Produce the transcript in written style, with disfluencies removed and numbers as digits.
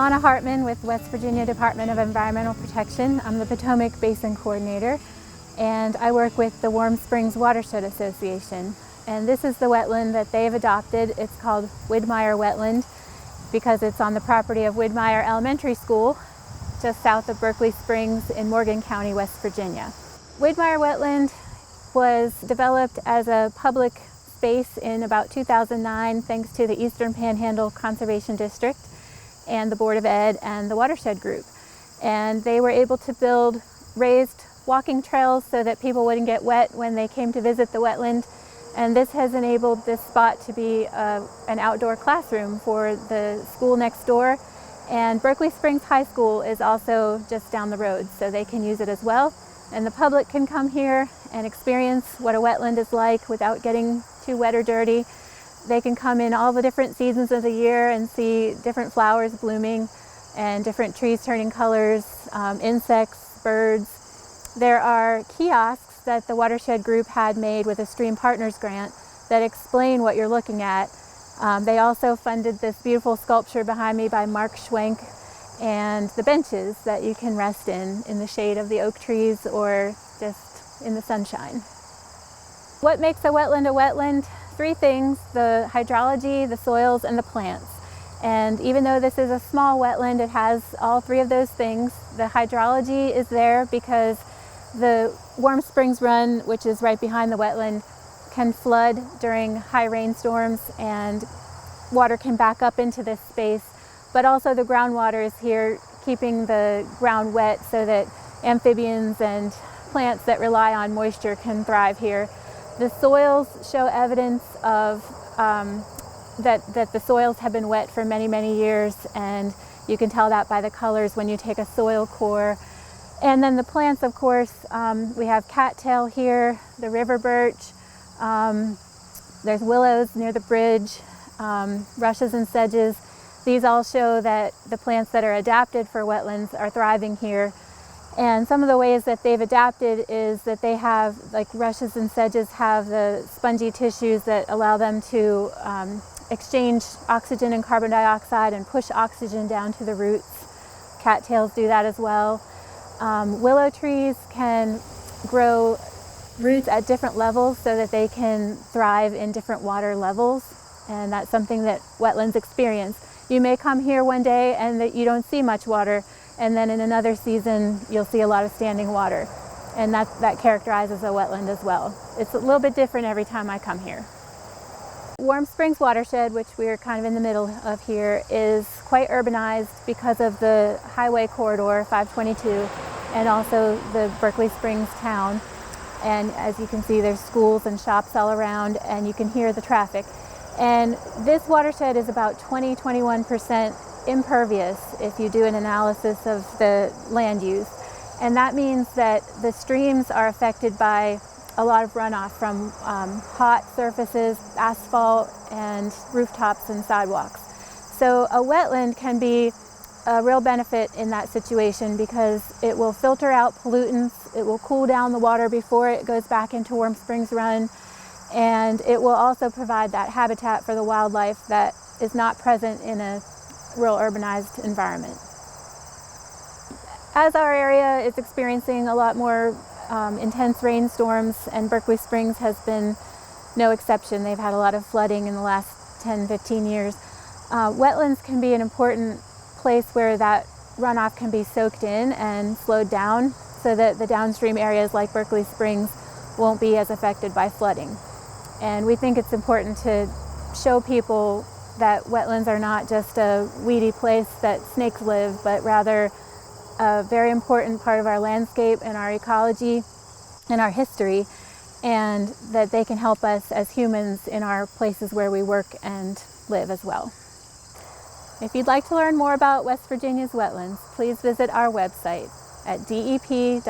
Donna Hartman with West Virginia Department of Environmental Protection. I'm the Potomac Basin Coordinator, and I work with the Warm Springs Watershed Association. And this is the wetland that they've adopted. It's called Widmyer Wetland because it's on the property of Widmyer Elementary School, just south of Berkeley Springs in Morgan County, West Virginia. Widmyer Wetland was developed as a public space in about 2009 thanks to the Eastern Panhandle Conservation District and the Board of Ed and the Watershed Group. And they were able to build raised walking trails so that people wouldn't get wet when they came to visit the wetland. And this has enabled this spot to be an outdoor classroom for the school next door. And Berkeley Springs High School is also just down the road, so they can use it as well. And the public can come here and experience what a wetland is like without getting too wet or dirty. They can come in all the different seasons of the year and see different flowers blooming and different trees turning colors, insects, birds. There are kiosks that the Watershed Group had made with a Stream Partners grant that explain what you're looking at. They also funded this beautiful sculpture behind me by Mark Schwenk and the benches that you can rest in the shade of the oak trees or just in the sunshine. What makes a wetland a wetland? Three things: the hydrology, the soils, and the plants. And even though this is a small wetland, it has all three of those things. The hydrology is there because the Warm Springs Run, which is right behind the wetland, can flood during high rainstorms and water can back up into this space. But also the groundwater is here keeping the ground wet so that amphibians and plants that rely on moisture can thrive here. The soils show evidence of that the soils have been wet for many, many years, and you can tell that by the colors when you take a soil core. And then the plants, of course, we have cattail here, the river birch, there's willows near the bridge, rushes and sedges. These all show that the plants that are adapted for wetlands are thriving here. And some of the ways that they've adapted is that they have, like rushes and sedges, have the spongy tissues that allow them to exchange oxygen and carbon dioxide and push oxygen down to the roots. Cattails do that as well. Willow trees can grow roots at different levels so that they can thrive in different water levels, and that's something that wetlands experience. You may come here one day and that you don't see much water, and then in another season you'll see a lot of standing water, and that characterizes a wetland as well. It's a little bit different every time I come here. Warm Springs Watershed, which we're kind of in the middle of here, is quite urbanized because of the highway corridor 522 and also the Berkeley Springs town. And as you can see, there's schools and shops all around, and you can hear the traffic. And this watershed is about 20-21% impervious if you do an analysis of the land use. And that means that the streams are affected by a lot of runoff from hot surfaces, asphalt, and rooftops and sidewalks. So a wetland can be a real benefit in that situation because it will filter out pollutants, it will cool down the water before it goes back into Warm Springs Run, and it will also provide that habitat for the wildlife that is not present in a real urbanized environment. As our area is experiencing a lot more intense rainstorms, and Berkeley Springs has been no exception. They've had a lot of flooding in the last 10-15 years. Wetlands can be an important place where that runoff can be soaked in and slowed down so that the downstream areas like Berkeley Springs won't be as affected by flooding. And we think it's important to show people that wetlands are not just a weedy place that snakes live, but rather a very important part of our landscape and our ecology and our history, and that they can help us as humans in our places where we work and live as well. If you'd like to learn more about West Virginia's wetlands, please visit our website at dep.wv.gov.